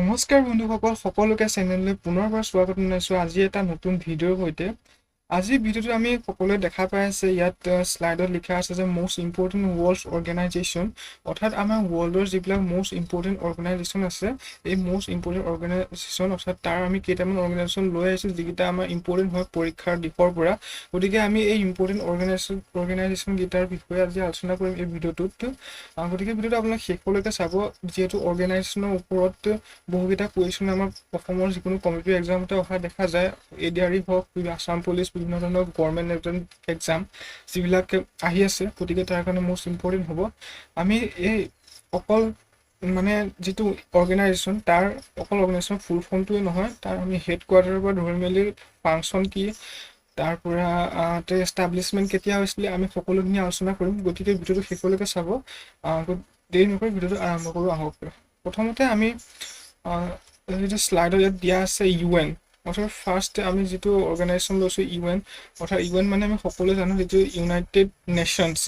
নমস্কাৰ বন্ধুসকল সকলোকে চেনেললৈ পুনৰবাৰ স্বাগতম জনাইছো আজি এটা নতুন ভিডিঅ'ৰ সৈতে আজি ভিডিঅ'টো আমি সকলোৱে দেখা পাই আছে ইয়াত স্লাইডত লিখা আছে যে মোস্ট ইম্পৰ্টেন্ট ৱৰ্ল্ড অৰ্গেনাইজেশ্যন অৰ্থাৎ আমাৰ ৱৰ্ল্ডৰ যিবিলাক মোস্ট ইম্পৰ্টেন্ট অৰ্গেনাইজেশ্যন আছে এই মোস্ট ইম্পৰ্টেন্ট অৰ্গেনাইজেশ্যন অৰ্থাৎ তাৰ আমি কেইটামান অৰ্গেনাইজেশ্যন লৈ আহিছো যিকেইটা আমাৰ ইম্পৰ্টেন্ট হয় পৰীক্ষাৰ দিশৰ পৰা গতিকে আমি এই ইম্পৰ্টেন্ট অৰ্গেনাইজেশ্যন গীটাৰ বিষয়ে আজি আলোচনা কৰিম এই ভিডিঅ'টোত গতিকে ভিডিঅ'টো আপোনাক শেষলৈকে চাব যিহেতু অৰ্গেনাইজেশ্যনৰ ওপৰত বহুকেইটা কুৱেশ্যন আমাৰ অসমৰ যিকোনো কম্পিটিটিভ এক্সামতে অহা দেখা যায় ADRE হওক আসাম পুলিচ বিভিন্ন ধৰণৰ গভৰ্ণমেণ্ট এক্সাম যিবিলাক আহি আছে গতিকে তাৰ কাৰণে মোষ্ট ইম্পৰ্টেণ্ট হ'ব আমি এই অকল মানে যিটো অৰ্গেনাইজেশ্যন তাৰ অকল অৰ্গেনাইজেশ্যন ফুল ফৰ্মটোৱে নহয় তাৰ আমি হেড কোৱাৰ্টাৰৰ পৰা ধৰি মেলি ফাংচন কি তাৰ পৰা এষ্টাব্লিছমেণ্ট কেতিয়া হৈছিলে আমি সকলোখিনি আলোচনা কৰিম গতিকে ভিডিঅ'টো শেষলৈকে চাব দেৰি নকৰি ভিডিঅ'টো আৰম্ভ কৰোঁ আহক প্ৰথমতে আমি যেটো স্লাইডত ইয়াত দিয়া আছে UN অৰ্থাৎ ফাৰ্ষ্ট আমি যেটো অৰ্গানাইজেশ্যন লৈছো UN অৰ্থাৎ UN মানে আমি সকলোৱে জানো যেটো ইউনাইটেড নেশনস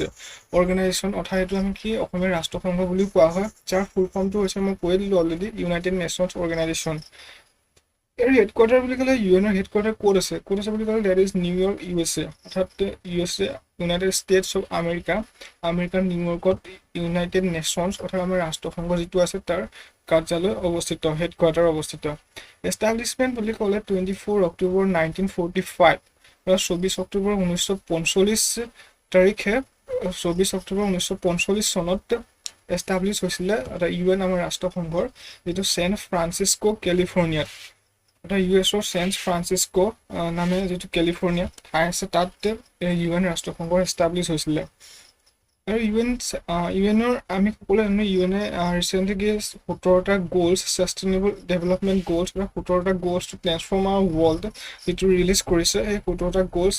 অৰ্গানাইজেশ্যন অৰ্থাৎ এটো আমি কি অসমীয়া ৰাষ্ট্ৰসংঘ বুলি কোৱা হয় যাৰ ফুল ফৰ্মটো হৈছে মই কৈ দিলো অলৰেডি ইউনাইটেড নেশনস অৰ্গানাইজেশ্যন এৰ হেডকোৱাৰ্টাৰ বুলি ক'লে UN এৰ হেডকোৱাৰ্টাৰ ক'ত আছে বুলি ক'লে দ্যাট ইজ নিউয়ৰ্ক USA অৰ্থাৎ USA ইউনাইটেড ষ্টেটছ অফ আমেৰিকাৰ নিউয়ৰ্কত ইউনাইটেড নেশনস অৰ্থাৎ আমাৰ ৰাষ্ট্ৰসংঘ যেটো আছে তাৰ কাৰ্যালয় অৱস্থিত হেডকোৱাৰ্টাৰ অৱস্থিত এষ্টাব্লিছমেণ্ট বুলি ক'লে 24 অক্টোবৰ 1945 24 অক্টোবৰ 1945 তাৰিখে 24 অক্টোবৰ 1945 চনত এষ্টাব্লিছ হৈছিলে এটা UN আমাৰ ৰাষ্ট্ৰসংঘৰ যেটো ছেন ফ্ৰান্সিস্কো কেলিফৰ্ণিয়াত এটা US ছেন ফ্ৰান্সিস্কো নামে যেটো কেলিফৰ্ণিয়া ঠাই আছে তাত UN ৰাষ্ট্ৰসংঘৰ এষ্টাব্লিছ হৈছিলে আৰু UNৰ আমি সকলোৱে জানো UN ৰিসেন্টলি 17টা গোলছ সাস্টেইনেবল ডেভেলপমেন্ট গোলছ বা 17টা গোলছ টু ট্ৰান্সফৰ্ম আৱাৰ ওয়াৰ্ল্ড যেটো ৰিলিজ কৰিছে এই 17টা গোলছ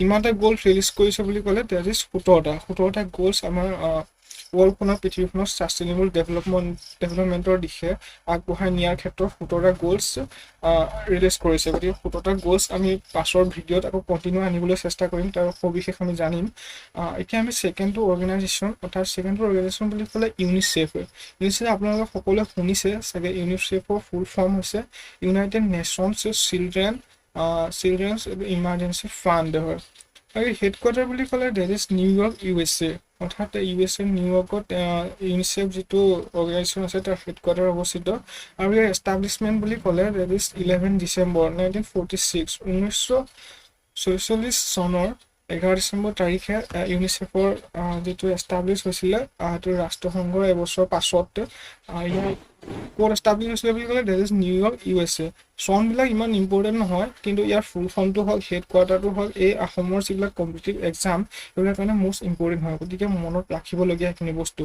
ইমানটা গোল ৰিলিজ কৰিছে বুলি ক'লে দ্যাট ইজ 17টা গোলছ আমাৰ ওয়াৰ্ল্ডখনৰ পৃথিৱীখনৰ সাস্টেইনেবল ডেভেলপমেন্টৰ দিশে আগবঢ়াই নিয়াৰ ক্ষেত্ৰত 17টা গোলছ ৰিলিজ কৰিছে গতিকে 17টা গোলছ আমি পাছৰ ভিডিঅ'ত আকৌ কন্টিনিউ আনিবলৈ চেষ্টা কৰিম তাৰ সবিশেষ আমি জানিম এতিয়া আমি সেকেন্ডটো অৰ্গানাইজেশ্যন অৰ্থাৎ সেকেন্ডটো অৰ্গানাইজেশ্যন বুলি ক'লে ইউনিসেফ আপোনালোকে সকলোৱে শুনিছে চাগে ইউনিসেফৰ ফুল ফৰ্ম হৈছে United Nations children's emergency fund হয় আৰু হেডকোৱাৰ্টাৰ বুলি ক'লে দ্যাট ইজ নিউয়ৰ্ক USA অৰ্থাৎ USA নিউয়ৰ্কত ইউনিসেফ যেটো অৰ্গানাইজেশ্যন আছে তাৰ হেডকোৱাৰ্টাৰ অৱস্থিত আৰু ইয়াৰ এষ্টাব্লিছমেণ্ট বুলি ক'লে দ্যাট ইজ 11 ডিচেম্বৰ 1946 1946 চনৰ 11 ডিচেম্বৰ তাৰিখে ইউনিসেফৰ যেটো এষ্টাব্লিছ হৈছিলে আৰু ৰাষ্ট্ৰসংঘৰ এবছৰ পাছত ইয়াৰ কোড এষ্টাব্লিছ হৈছিলে বুলি ক'লে দ্যাট ইজ নিউয়ৰ্ক USA চন বিলাক ইমান ইম্পৰ্টেন্ট নহয় কিন্তু ইয়াৰ ফুল ফৰ্মটো হ'ল হেডকোৱাৰ্টাৰটো হ'ল এই অসমৰ যিবিলাক কম্পিটিটিভ এক্সাম এইবিলাক কাৰণে মোষ্ট ইম্পৰ্টেন্ট হয় গতিকে মনত ৰাখিবলগীয়া এইখিনি বস্তু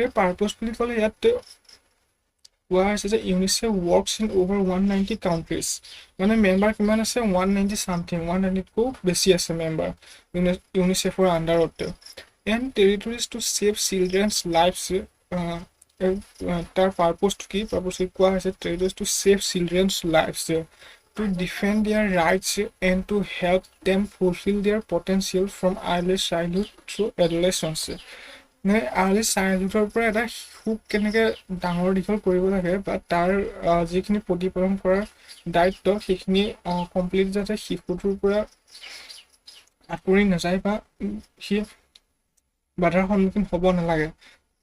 এই পাৰপজ বুলি ক'লে ইয়াত কোৱা হৈছে যে UNICEF works in over 190 countries মানে মেম্বাৰ কিমান আছে 190 something 190 কো বেছি আছে মেম্বাৰ ইউনিসেফৰ আন্ডাৰত and territories to save children's lives তাৰ পাৰপজ কি কোৱা হৈছে territories to save children's lives to defend their rights and to help them fulfill their potential from early childhood through adolescence early চাইল্ডহুডৰ পৰা এটা শিশুক কেনেকৈ ডাঙৰ দীঘল কৰিব লাগে বা তাৰ যিখিনি প্ৰতিপালন কৰাৰ দায়িত্ব সেইখিনি কমপ্লিট যাতে শিশুটোৰ পৰা আঁতৰি নাযায় বা সি বাধাৰ সন্মুখীন হ'ব নালাগে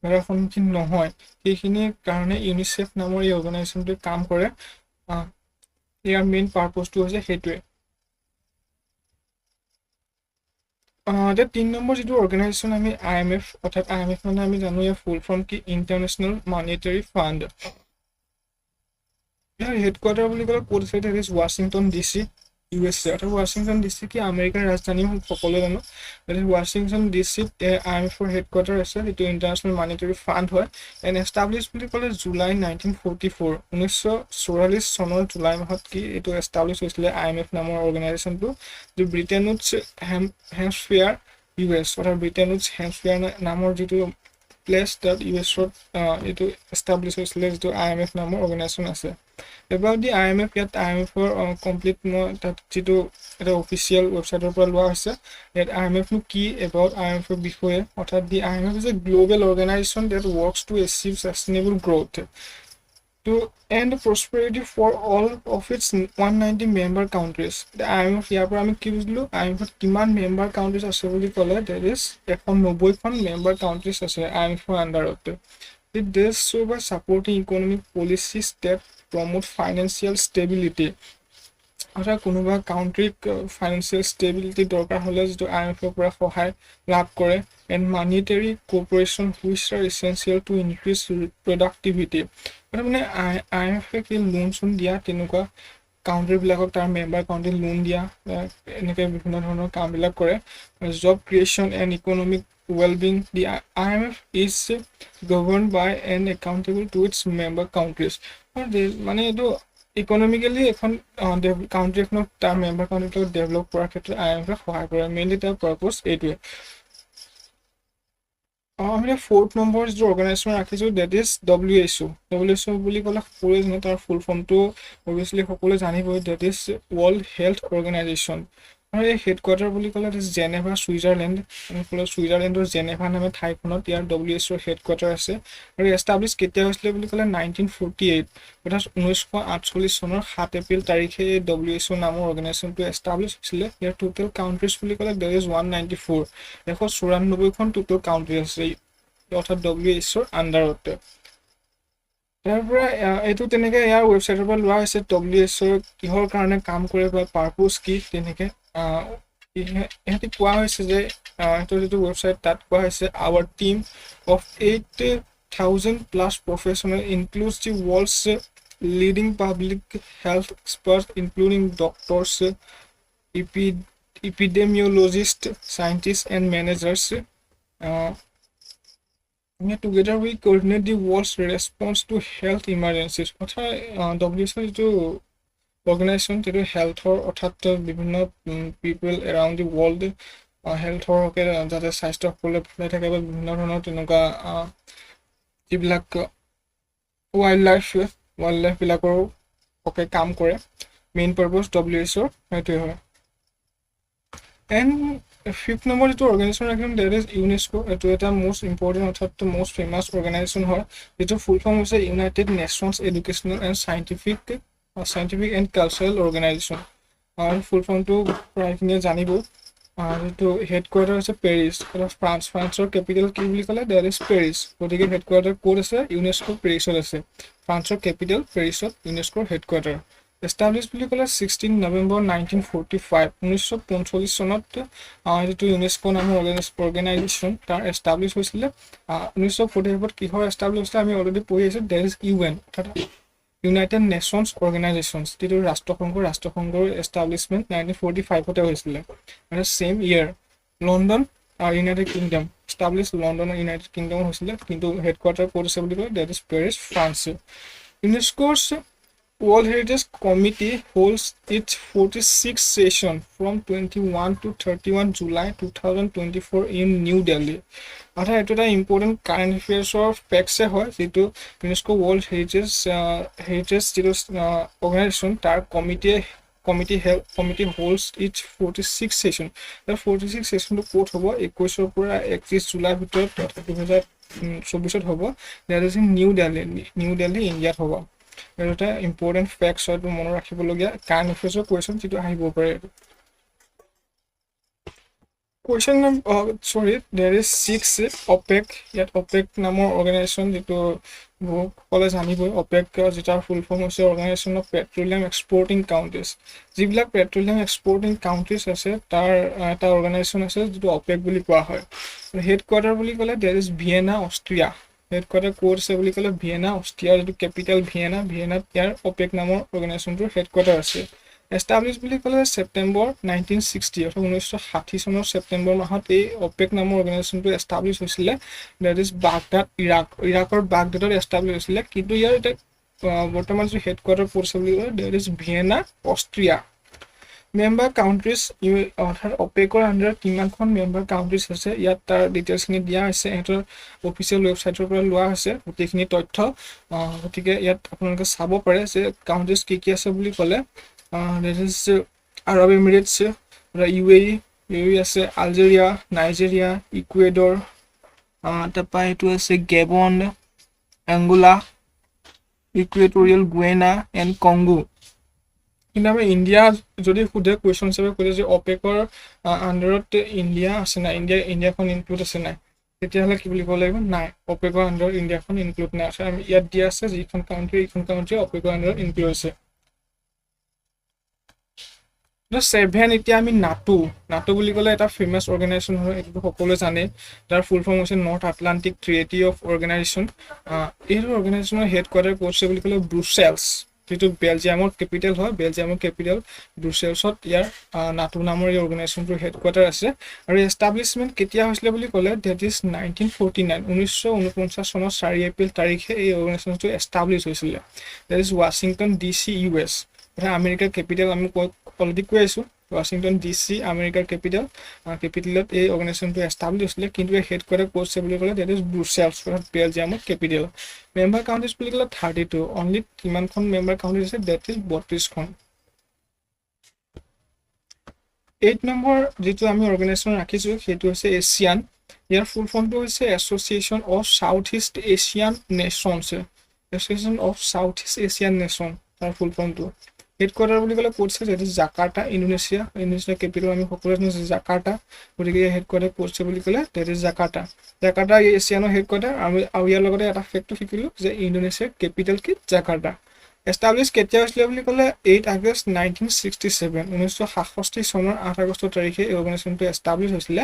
বাধাৰ সন্মুখীন নহয় সেইখিনিৰ কাৰণে ইউনিসেফ নামৰ এই অৰ্গানাইজেশ্যনটোৱে কাম কৰে ইয়াৰ মেইন পাৰপজটো হৈছে সেইটোৱে এতিয়া 3 নম্বৰ যেটো অৰ্গানাইজেশ্যন আমি IMF অৰ্থাৎ IMF মানে আমি জানো ইয়াৰ ফুল ফৰ্ম কি ইন্টাৰনেশ্যনেল মনিটাৰী ফাণ্ড ইয়াৰ হেডকোৱাৰ্টাৰ বুলি ক'লে ক'ত আছে that is Washington DC USA অৰ্থাৎ ৱাশ্বিংটন DC কি আমেৰিকাৰ ৰাজধানী সকলোৱে জানো that is Washington DC IMF ৰ হেডকোৱাৰ্টাৰ আছে যেটো ইন্টাৰনেশ্যনেল মনিটাৰী ফাণ্ড হয় এণ্ড এষ্টাব্লিছ বুলি ক'লে জুলাই 1944 1944 চনৰ জুলাই মাহত কি এটো এষ্টাব্লিছ হৈছিলে IMF নামৰ অৰ্গানাইজেশ্যনটো যে ব্ৰিটেইনছ হেম্পশ্বেয়াৰ US অৰ্থাৎ ব্ৰিটেইনছ হেম্পশ্বেয়াৰ নামৰ যেটো প্লেস that US এটো এষ্টাব্লিছ হৈছিলে যেটো IMF নামৰ অৰ্গানাইজেশ্যন আছে about the IMF yet IMF for complete that যেটো এটা অফিচিয়াল ওয়েবসাইটৰ পৰা লোৱা হৈছে that IMF নো কি about IMF বিষয়ে অৰ্থাৎ the IMF is a global organization that works to achieve sustainable growth to end prosperity for all of its 190 member countries. The IMF ইয়াৰ পৰা আমি কি বুজিলো IMF কিমান মেম্বাৰ কাউন্ট্ৰিজ আছে বুলি ক'লে there is 190 খন মেম্বাৰ কাউন্ট্ৰিজ আছে IMF আন্ডাৰত it does so by supporting economic policies that promote financial stability অৰ্থাৎ কোনোবা কাউন্ট্ৰিক ফাইনেন্সিয়েল ষ্টেবিলিটি দৰকাৰ হ'লে যেটো IMF ৰ পৰা সহায় লাভ কৰে and monetary cooperation which are essential to increase productivity মানে IMF কি লোন চোন দিয়া তেনেকুৱা কাউন্ট্ৰি বিলাকক তাৰ মেম্বাৰ কাউন্ট্ৰি লোন দিয়া এনেকে বিভিন্ন ধৰণৰ কাম বিলাক কৰে job creation and economic well-being. The IMF is governed by and accountable to its member countries মানে এইটো ইকনমিক্যালি এখন কাউন্ট্ৰি এখনক তাৰ মেম্বাৰ কাউন্ট্ৰিক ডেভেলপ কৰাৰ ক্ষেত্ৰত IMF সহায় কৰে মেইনলি তাৰ পাৰপজ এইটোৱে আমি 4th নম্বৰ যে অৰ্গানাইজেশ্যন ৰাখিছো দ্যাট ইজ WHO বুলি ক'লে সকলোৱে জানে তাৰ ফুল ফৰ্মটো অবভিয়াসলি সকলোৱে জানিবই that is world health organisation আৰু এই হেডকোৱাৰ্টাৰ বুলি ক'লে জেনেভা ছুইজাৰলেণ্ড ছুইজাৰলেণ্ডৰ জেনেভা নামে ঠাইখনত ইয়াৰ WHO হেডকোৱাৰ্টাৰ আছে আৰু এষ্টাব্লিছ কেতিয়া হৈছিলে বুলি ক'লে 1948 অৰ্থাৎ 1948 চনৰ 7 এপ্ৰিল তাৰিখে এই WHO নামৰ অৰ্গানাইজেশ্যনটো এষ্টাব্লিছ হৈছিলে ইয়াৰ টোটেল কাউন্ট্ৰিজ বুলি ক'লে there is 194 194 খন টোটেল কাউন্ট্ৰি আছে অৰ্থাৎ WHO আন্ডাৰত তাৰ পৰা এইটো তেনেকে ইয়াৰ ৱেবছাইটৰ পৰা লোৱা হৈছে WHO কিহৰ কাৰণে কাম কৰে বা পাৰপজ কি তেনেকে ইহঁতে কোৱা হৈছে যে এইটো যেটো ৱেবছাইট তাত কোৱা হৈছে our team of 8,000 plus professional includes the world's leading public health experts including doctors epidemiologists scientists and managers together we coordinate the world's response to health emergencies অৰ্থাৎ WHO যেটো organization to health অৰ্থাৎ বিভিন্ন people around the world health হকে যাতে স্বাস্থ্য সকলে ভালে থাকে বা বিভিন্ন ধৰণৰ তেনেকুৱা যিবিলাক wildlife বিলাকৰ হকে কাম কৰে মেইন পাৰপজ WHO এইটোৱে হয় and 5th number to organization again there is UNESCO to the most important or the most famous organization হয় যেটো ফুল ফর্ম হৈছে United Nations Educational and Scientific and Cultural Organization আৰু ফুল ফৰ্মটো প্ৰায়খিনি জানিব যেটো headquarter আছে পেৰিছ ফ্ৰান্সৰ ক্যাপিটাল কি বুলি ক'লে there is Paris গতিকে হেডকোৱাৰ্টাৰ কোড আছে UNESCO পেৰিছত আছে ফ্ৰান্সৰ ক্যাপিটাল পেৰিছত UNESCO হেডকোৱাৰ্টাৰ established বুলি ক'লে 16 November 1945 1945 চনত যেটো UNESCO নামৰ অৰ্গানাইজেশ্যন তাৰ এষ্টাব্লিছ হৈছিল 1945 কিহৰ এষ্টাব্লিছ হৈছিল আমি অলৰেডি পঢ়ি আছো there is UN United Nations Organizations যেটো ৰাষ্ট্ৰসংঘৰ এষ্টাব্লিশমেন্ট 1945 তে হৈছিল আৰু same year London United Kingdom established London United Kingdom হৈছিল কিন্তু হেডকোৱাৰ্টাৰ ক'ত আছে বুলি ক'লে that is Paris France UNESCO's World Heritage Committee holds its 46th session from 21 to 31 July 2024 in New Delhi. Atha eto ta important current affairs of facts hoy jeto UNESCO World Heritage organization tar committee holds its 46th session. The 46th session to quote hobo 21 or pura 31 July bhitor 2024 hobo that is in New Delhi India hobo. এটা important ফ্যাক্টছ হয় মনত ৰাখিবলগীয়া current এফেয়াৰ্ছৰ question যেটো আহিব পাৰে question there is 6 OPEC ইয়াত OPEC নামৰ organisation যেটো সকলোৱে জানিবই OPEC যেটাৰ ফুল ফৰ্ম হৈছে organisation of petroleum exporting countries যিবিলাক পেট্ৰলিয়াম এক্সপৰ্টিং কাউন্ট্ৰিজ আছে তাৰ এটা অৰ্গানাইজেশ্যন আছে যেটো OPEC বুলি কোৱা হয় হেডকোৱাৰ্টাৰ বুলি ক'লে there is Vienna Austria headquarter code আছে বুলি ক'লে ভিয়েনা অষ্ট্ৰিয়াৰ যেটো ক্যাপিটাল ভিয়েনা ইয়াৰ OPEC নামৰ অৰ্গানাইজেশ্যনটোৰ হেডকোৱাৰ্টাৰ আছে এষ্টাব্লিছ বুলি ক'লে সেপ্টেম্বৰ 1960 অৰ্থাৎ 1960 চনৰ সেপ্টেম্বৰ মাহত এই OPEC নামৰ অৰ্গানাইজেশ্যনটো এষ্টাব্লিছ হৈছিল দ্যাট ইজ বাগদাদ ইৰাকৰ বাগদাদত এষ্টাব্লিছ হৈছিল কিন্তু ইয়াৰ এটা বৰ্তমান যে হেডকোৱাৰ্টাৰ কোড আছে বুলি ক'লে that is Vienna Austria member countries অৰ্থাৎ OPECৰ আন্ডাৰত কিমানখন মেম্বাৰ কাউন্ট্ৰিজ আছে ইয়াত তাৰ ডিটেইলছখিনি দিয়া আছে এটাৰ অফিচিয়েল ৱেবছাইটৰ পৰা লোৱা আছে গোটেইখিনি তথ্য গতিকে ইয়াত আপোনালোকে চাব পাৰে যে কাউন্ট্ৰিজ কি আছে বুলি ক'লে that is Arab Emirates UAE আছে আলজেৰিয়া নাইজেৰিয়া ইকুৱেডৰ তাৰপা এটো আছে Gabon Angola Equatorial Guinea and Congo. কিন্তু আমাৰ ইণ্ডিয়া যদি সোধে কুৱেশ্যন হিচাপে সোধে যে অপেকৰ আণ্ডাৰত ইণ্ডিয়া আছে নাই, ইণ্ডিয়াখন ইনক্লুড আছে নাই, তেতিয়াহ'লে কি বুলি ক'ব লাগিব, নাই, অপেকৰ আণ্ডাৰত ইণ্ডিয়াখন ইনক্লুড নাই। আমি ইয়াত দিয়া আছে যিখন কাউণ্ট্ৰি, এইখন কাউণ্ট্ৰি অপেকৰ আণ্ডাৰত ইনক্লুড আছে। 7 এতিয়া আমি নাটো বুলি ক'লে এটা ফেমাছ অৰ্গেনাইজেশ্যন হয়, এইটো সকলোৱে জানে। তাৰ ফুল ফৰ্ম হৈছে north Atlantic treaty of organisation. এইটো অৰ্গেনাইজেশ্যনৰ হেড কোৱাৰ্টাৰ ক'ত আছে বুলি ক'লে ব্ৰুচেলছ, যিটো বেলজিয়ামৰ কেপিটেল হয়, বেলজিয়ামৰ কেপিটেল ব্ৰুচেলছত ইয়াৰ নাটো নামৰ এই অৰ্গেনাইজেশ্যনটোৰ হেড কোৱাৰ্টাৰ আছে। আৰু এষ্টাব্লিছমেণ্ট কেতিয়া হৈছিলে বুলি ক'লে ডেট ইজ 1949, 1949 চনৰ 4 এপ্ৰিল তাৰিখে এই অৰ্গেনাইজেশ্যনটো এষ্টাব্লিছ হৈছিলে। That is Washington DC US, আমেৰিকাৰ কেপিটেল আমি অলৰেডি কৈ আছোঁ, ৱাশ্বিংটন DC আমেৰিকাৰ কেপিটেলত এই অৰ্গেনাইজেশ্যনটো এষ্টাব্লিছ হৈছিলে। কিন্তু এই হেড কোৱাৰ্টাৰ ক'ত আছে বুলি ক'লে that is ব্ৰুচেলছ, বেলজিয়ামৰ capital. Member countries বুলি ক'লে 32, অনলি কিমানখন মেম্বাৰ কাউণ্ট্ৰিজ আছে, ডেট ইজ 32খন। 8 নম্বৰ যিটো আমি অৰ্গেনাইজেশ্যন ৰাখিছোঁ সেইটো হৈছে এছিয়ান। ইয়াৰ ফুল ফৰ্মটো হৈছে association of South East Asian nations, association of South East Asian nation তাৰ ফুল ফৰ্মটো। হেড কোৱাৰ্টাৰ বুলি ক'লে ক'ত আছে, that is Jakarta, Indonesia capital আমি সকলোৱে জানো জাকাৰ্টা, গতিকে হেড কোৱাৰ্টাৰ ক'ত আছে বুলি ক'লে ডেট ইজ জাকাৰ্টা এছিয়ানৰ হেড কোৱাৰ্টাৰ। আৰু ইয়াৰ লগতে এটা ফেক্টটো শিকিলোঁ যে ইণ্ডোনেছিয়াৰ কেপিটেল কি, জাকাৰ্টা। এষ্টাব্লিছ কেতিয়া হৈছিলে বুলি ক'লে 8 আগষ্ট 1967, 1967 চনৰ 8 আগষ্ট তাৰিখে এই অৰ্গেনাইজেশ্যনটো এষ্টাব্লিছ হৈছিলে।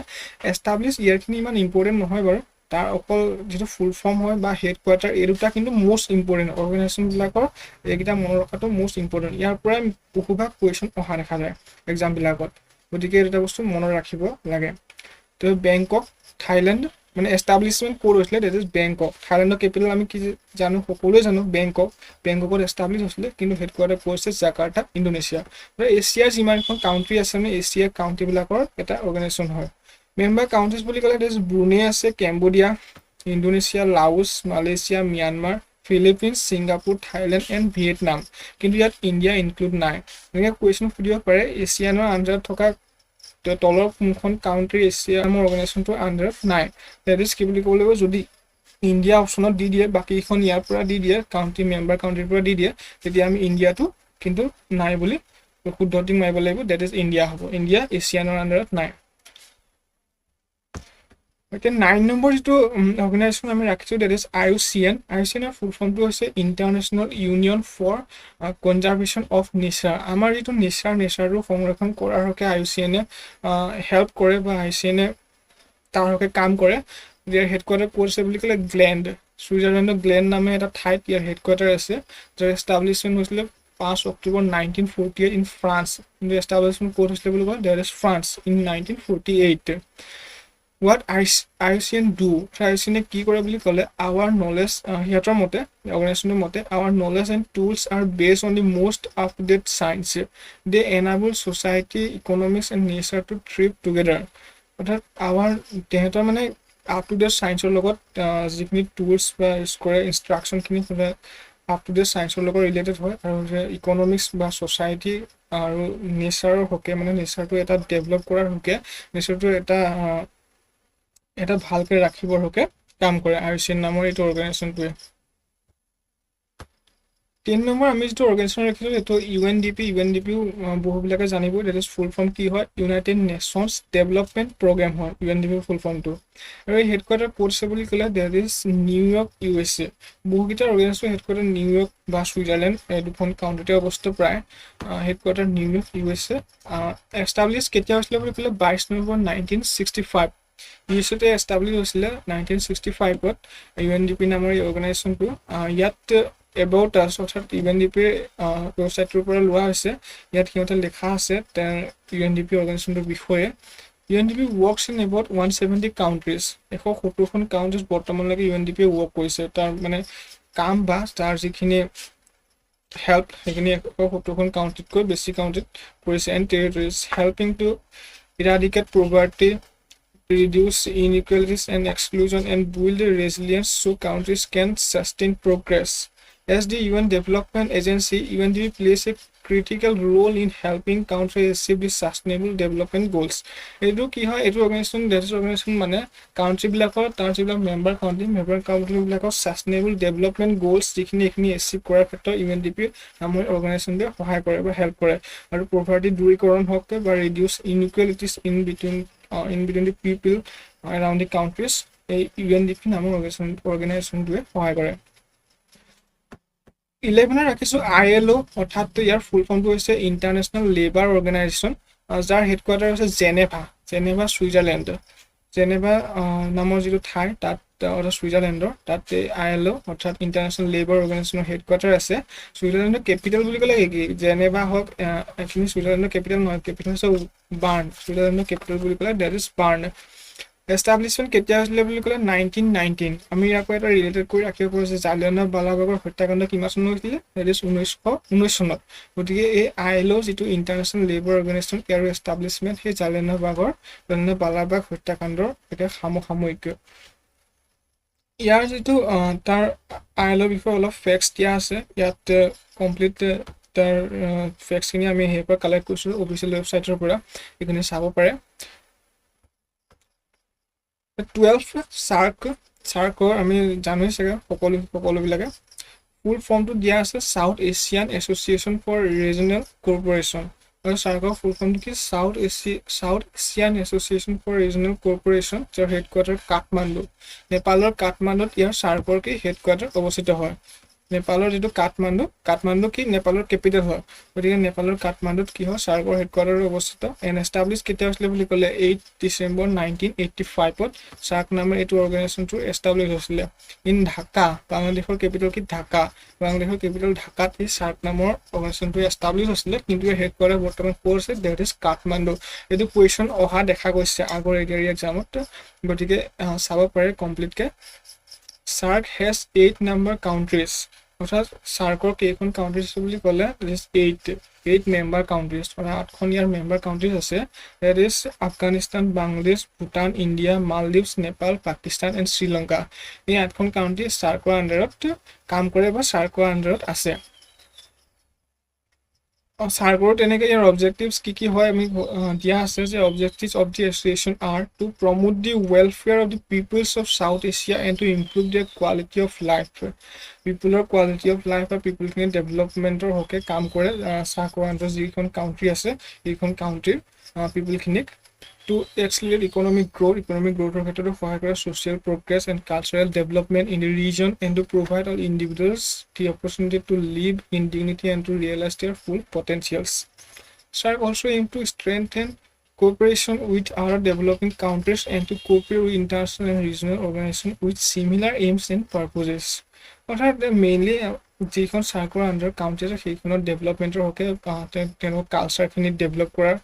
এষ্টাব্লিছ ইয়াৰখিনি ইমান ইম্পৰ্টেণ্ট নহয় বাৰু, তাৰ অকল যিটো ফুল ফৰ্ম হয় বা হেড কোৱাৰ্টাৰ, এই দুটা কিন্তু মষ্ট ইম্পৰ্টেণ্ট অৰ্গেনাইজেশ্যনবিলাকৰ, এইকেইটা মনত ৰখাটো মষ্ট ইম্পৰ্টেণ্ট। ইয়াৰ পৰাই বহুভাগ কুৱেশ্যন অহা দেখা যায় এক্সামবিলাকত, গতিকে এই দুটা বস্তু মনত ৰাখিব লাগে। তো বেংকক থাইলেণ্ড, মানে এষ্টাব্লিছমেণ্ট ক'ত হৈছিলে, ডেট ইজ বেংকক। থাইলেণ্ডৰ কেপিটেল আমি কি জানো, সকলোৱে জানো বেংককত এষ্টাব্লিছ হৈছিলে, কিন্তু হেড কোৱাৰ্টাৰ ক'ত আছে, জাকাৰ্টা, ইণ্ডোনেছিয়া। এছিয়াৰ যিমানখন কাউণ্ট্ৰি আছে মানে এছিয়াৰ কাউণ্ট্ৰিবিলাকৰ এটা অৰ্গেনাইজেশ্যন হয়। মেম্বাৰ কাউণ্ট্ৰিজ বুলি ক'লে ডেট ইজ ব্ৰুনেই আছে, Cambodia, Indonesia, Laos, Malaysia, Myanmar, Philippines, Singapore, Thailand and Vietnam. কিন্তু ইয়াত ইণ্ডিয়া ইনক্লুড নাই। এনেকৈ কুৱেশ্যন সুধিব পাৰে এছিয়ানৰ আণ্ডাৰত থকা তলৰ কোনখন কাউণ্ট্ৰি এছিয়াৰ অৰ্গেনাইজেশ্যনটোৰ আণ্ডাৰত নাই, ডেট ইজ কি বুলি ক'ব লাগিব, যদি ইণ্ডিয়া অপশ্যনত দি দিয়ে, বাকীখন ইয়াৰ পৰা দি দিয়ে, কাউণ্ট্ৰি মেম্বাৰ কাউণ্ট্ৰিৰ পৰা দি দিয়ে, তেতিয়া আমি ইণ্ডিয়াটো কিন্তু নাই বুলি শুদ্ধ টিক মাৰিব লাগিব, ডেট ইজ ইণ্ডিয়া হ'ব। ইণ্ডিয়া এছিয়ানৰ আণ্ডাৰত নাই। এতিয়া 9 নম্বৰ যিটো অৰ্গেনাইজেশ্যন আমি ৰাখিছোঁ ডেট ইজ IUCN। IUCNৰ ফুল ফৰ্মটো হৈছে international union for conservation of nature. আমাৰ যিটো নেচাৰটো সংৰক্ষণ কৰাৰ হকে IUCNে হেল্প কৰে বা IUCNে তাৰ হকে কাম কৰে। ইয়াৰ হেড কোৱাৰ্টাৰ ক'ত আছে বুলি ক'লে গ্লেণ্ড, ছুইজাৰলেণ্ডৰ গ্লেণ্ড নামে এটা ঠাইত ইয়াৰ হেড কোৱাৰ্টাৰ আছে, যাৰ এষ্টাব্লিছমেণ্ট হৈছিলে 5 অক্টোবৰ 1948 ইন ফ্ৰান্স। কিন্তু এষ্টাব্লিছমেণ্ট ক'ত হৈছিলে বুলি ক'লে that is France in 1948। What IUCN do? IUCN কি কৰে বুলি ক'লে our knowledge, সিহঁতৰ মতে, অৰ্গেনাইজেশ্যনৰ মতে, our knowledge and tools are based on the most up-to-date science. They enable society, economics and nature to thrive together. অৰ্থাৎ তেহেঁতৰ মানে up-to-date ছায়েন্সৰ লগত যিখিনি টুলছ বা ইউজ কৰে, ইনষ্ট্ৰাকশ্যনখিনি up-to-date ছায়েন্সৰ লগত ৰিলেটেড হয়। আৰু ইকনমিক্স বা ছ'চাইটি আৰু নেচাৰৰ হকে, মানে নেচাৰটো এটা ডেভেলপ কৰাৰ হকে, নেচাৰটো এটা ভালকৈ ৰাখিবৰ হকে কাম কৰে IUCN নামৰ এইটো অৰ্গেনাইজেশ্যনটোৱে। 3 নম্বৰ আমি যিটো অৰ্গেনাইজেশ্যন ৰাখিছোঁ সেইটো UNDP বহুবিলাকে জানিব, ডেট ইজ ফুল ফৰ্ম কি হয়, ইউনাইটেড নেশ্যনছ ডেভেলপমেণ্ট প্ৰগ্ৰেম হয় UNDP ফুল ফৰ্মটো। আৰু এই হেড কোৱাৰ্টাৰ ক'ত আছে বুলি ক'লে ডেট ইজ নিউয়ৰ্ক USA। বহুকেইটা অৰ্গেনাইজেশ্যন হেড কোৱাৰ্টাৰ নিউয়ৰ্ক বা ছুইজাৰলেণ্ড, এই দুখন কাউণ্ট্ৰিতে অৱস্থিত প্ৰায়। Head quarter New York USA। Establish কেতিয়া হৈছিলে বুলি ক'লে 22 নৱেম্বৰ 1965। USAতে এষ্টাব্লিছ হৈছিলে 1965ত UNDP নামৰ এই অৰ্গেনাইজেশ্যনটো। ইয়াত এবাউট আছ, অৰ্থাৎ UNDPৰ ৱেবছাইটটোৰ পৰা লোৱা হৈছে। ইয়াত সিহঁতে লিখা আছে UNDP অৰ্গেনাইজেশ্যনটোৰ বিষয়ে। UNDP works in about 170 কাউণ্ট্ৰিজ। 170খন কাউণ্ট্ৰিজ বৰ্তমানলৈকে UNDPয়ে ৱৰ্ক কৰিছে। তাৰ মানে কাম বা তাৰ যিখিনি হেল্প, সেইখিনি 170খন কাউণ্ট্ৰিতকৈ বেছি কাউণ্ট্ৰিত কৰিছে। And territories helping to eradicate poverty, reduce inequalities and exclusion and build resilience so countries can sustain progress. As the UN Development Agency, UNDP plays a critical role in helping countries achieve the sustainable development goals. এইটো কি হয় এইটো organisation মানে country বিলাকৰ তাৰ যিবিলাক member country বিলাকৰ sustainable development গোলছ যিখিনি এচিভ কৰাৰ ক্ষেত্ৰত UNDP নামৰ অৰ্গেনাইজেশ্যনটোৱে সহায় কৰে বা হেল্প কৰে আৰু পভাৰ্টি দূৰীকৰণ হওক বা reduce ইনইকুৱেলিটিজ in between the people around the countries এই UNDP নামৰ অৰ্গেনাইজেশ্যনটোৱে সহায় কৰে 11 ৰাখিছো ILO অৰ্থাৎ ইয়াৰ ফুল ফৰ্মটো হৈছে ইন্টাৰনেশ্যনেল লেবাৰ অৰ্গেনাইজেশ্যন যাৰ হেডকোৱাৰ্টাৰ হৈছে জেনেভা সুইজাৰলেণ্ড জেনেভা নামৰ যিটো ঠাই তাত সুইজাৰলেণ্ডৰ তাত ILO অৰ্থাৎ ইন্টাৰনেশ্যনেল লেবাৰ অৰ্গেনাইজেশ্যনৰ হেডকোৱাৰ্টাৰ আছে সুইজাৰলেণ্ডৰ কেপিটেল বুলি ক'লে কি জেনেভা হওক এখিনি সুইজাৰলেণ্ডৰ কেপিটেল নহয় কেপিটেল হৈছে বাৰ্ন সুইজাৰলেণ্ডৰ কেপিটেল বুলি ক'লে দ্যাট ইজ বাৰ্ন এস্টাব্লিশমেন্ট কেতিয়া হৈছিলে বুলি ক'লে 1919 আমি ইয়াক এটা ৰিলেটেড কৰি ৰাখিব পাৰো যে জালিয়ানৱালাবাগৰ হত্যাকাণ্ড কিমান চনত হৈছিলে দ্যাট ইজ 1919 চনত গতিকে এই ILO যিটো ইন্টাৰনেশ্যনেল লেবাৰ অৰ্গেনাইজেশ্যন ইয়াৰ এস্টাব্লিশমেন্ট সেই জালিয়ানৱালাবাগ হত্যাকাণ্ডৰ এটা সাময়িক ইয়াৰ যিটো তাৰ ILO বিষয়ে অলপ ফেক্টছ দিয়া আছে ইয়াত কমপ্লিট তাৰ ফেক্টছখিনি আমি হেৰ পৰা কালেক্ট কৰিছো অফিচিয়েল ৱেবছাইটৰ পৰা এইখিনি চাব পাৰে 12 সাৰ্কৰ আমি জানোই চাগে সকলো বিলাকে ফুল ফৰ্মটো দিয়া আছে South Asian association for regional corporation আৰু সাৰ্কৰ ফুল ফৰ্মটো কি South Asian association for regional corporation যাৰ হেডকোৱাৰ্টাৰ কাঠমাণ্ডু নেপালৰ কাঠমাণ্ডুত ইয়াৰ সাৰ্কৰ কি হেডকোৱাৰ্টাৰ অৱস্থিত হয় নেপালৰ যিটো কাঠমাণ্ডু কি নেপালৰ কেপিটেল হয় গতিকে নেপালৰ কাঠমাণ্ডুত কি হয় সাৰ্কৰ হেডকোৱাৰ্টাৰ অৱস্থিত এণ্ড এষ্টাব্লিছ কেতিয়া হৈছিলে বুলি ক'লে 8 ডিচেম্বৰ 1985 ত সাৰ্ক নামৰ এইটো অৰ্গেনাইজেশ্যনটো এষ্টাব্লিছ হৈছিলে ইন ঢাকা বাংলাদেশৰ কেপিটেল কি ঢাকা বাংলাদেশৰ কেপিটেল ঢাকাত এই সাৰ্ক নামৰ অৰ্গেনাইজেশ্যনটো এষ্টাব্লিছ হৈছিলে কিন্তু এই হেডকোৱাৰ্টাৰ বৰ্তমান ক'ত আছে দ্যাট ইজ কাঠমাণ্ডু এইটো কুৱেশ্যন অহা দেখা গৈছে আগৰ ADRE এক্সামত গতিকে চাব পাৰে কমপ্লিটকে সাৰ্ক হেজ 8 নাম্বাৰ কাউন্ট্ৰিজ অৰ্থাৎ সাৰ্কৰ কেইখন কাউন্ট্ৰিজ আছে বুলি ক'লে 8 মেম্বাৰ কাউন্ট্ৰিজ অৰ্থাৎ 8খন ইয়াৰ মেম্বাৰ কাউন্ট্ৰিজ আছে that is Afghanistan Bangladesh Bhutan India Maldives Nepal Pakistan and Sri Lanka এই 8খন কাউন্ট্ৰি সাৰ্কৰ আণ্ডাৰত কাম কৰে বা সাৰ্কৰ আণ্ডাৰত আছে সাৰ্কৰ তেনেকৈ ইয়াৰ অবজেক্টিভছ কি হয় আমি দিয়া আছে যে objectives of the association are to promote the welfare of the peoples of South Asia and to improve their quality of life পিপলৰ কোৱালিটি অফ লাইফ বা পিপলখিনি ডেভেলপমেণ্টৰ হকে কাম কৰে সাৰ্কৰ আণ্ডাৰত যিখন কাউন্ট্ৰি আছে এইখন কাউন্ট্ৰিৰ পিপলখিনিক to accelerate economic growthৰ ক্ষেত্ৰতো সহায় কৰে social progress and cultural development in the region and to provide all individuals the opportunity to live in dignity and to realize their full potentials. SAARC also aim to strengthen cooperation with other developing countries and to cooperate with international and regional organizations with similar aims and purposes. অৰ্থাৎ mainly যিখন সাৰ্কৰ under country আছে সেইখনৰ ডেভেলপমেণ্টৰ হকে তেওঁলোকৰ কালচাৰখিনি develop কৰাৰ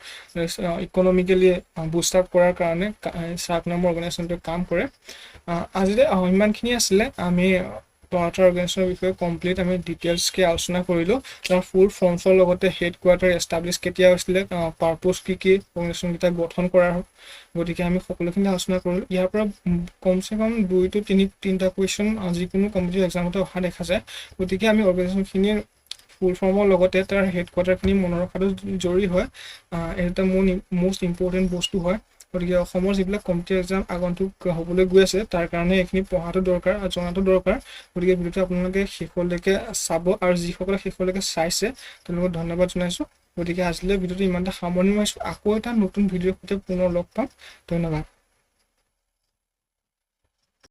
economically Boost up কৰাৰ কাৰণে SAARC নামৰ অৰ্গেনাইজেশ্যনটোৱে কাম কৰে আজিলৈ ইমানখিনি আছিলে আমি ভাৰতৰ অৰ্গেনাইজেশ্যনৰ বিষয়ে কমপ্লিট আমি ডিটেইলছকৈ আলোচনা কৰিলোঁ তাৰ ফুল ফৰ্মছৰ লগতে হেডকোৱাৰ্টাৰ এষ্টাব্লিছ কেতিয়া হৈছিলে পাৰপ'জ কি অৰ্গেনাইজেশ্যনকেইটা গঠন কৰাৰ গতিকে আমি সকলোখিনি আলোচনা কৰিলোঁ ইয়াৰ পৰা কমচে কম 2 to 3টা কুৱেশ্যন যিকোনো কম্পিটিটিভ এক্সামতে অহা দেখা যায় গতিকে আমি অৰ্গেনাইজেশ্যনখিনিৰ ফুল ফৰ্মৰ লগতে তাৰ হেডকোৱাৰ্টাৰখিনি মনত ৰখাটো জৰুৰী হয় এটা most ইম্পৰ্টেণ্ট বস্তু হয় গতিকে অসমৰ যিবিলাক কম্পিটিটিভ এক্সাম আগন্তুক হ'বলৈ গৈ আছে তাৰ কাৰণে এইখিনি পঢ়াটো দৰকাৰ আৰু জনাটো দৰকাৰ গতিকে ভিডিঅ'টো আপোনালোকে শেষলৈকে চাব আৰু যিসকলে শেষলৈকে চাইছে তেওঁলোকক ধন্যবাদ জনাইছোঁ গতিকে আজিলৈ ভিডিঅ'টো ইমানটা সামৰণি মাৰিছোঁ আকৌ এটা নতুন ভিডিঅ'ৰ সৈতে পুনৰ লগ পাম ধন্যবাদ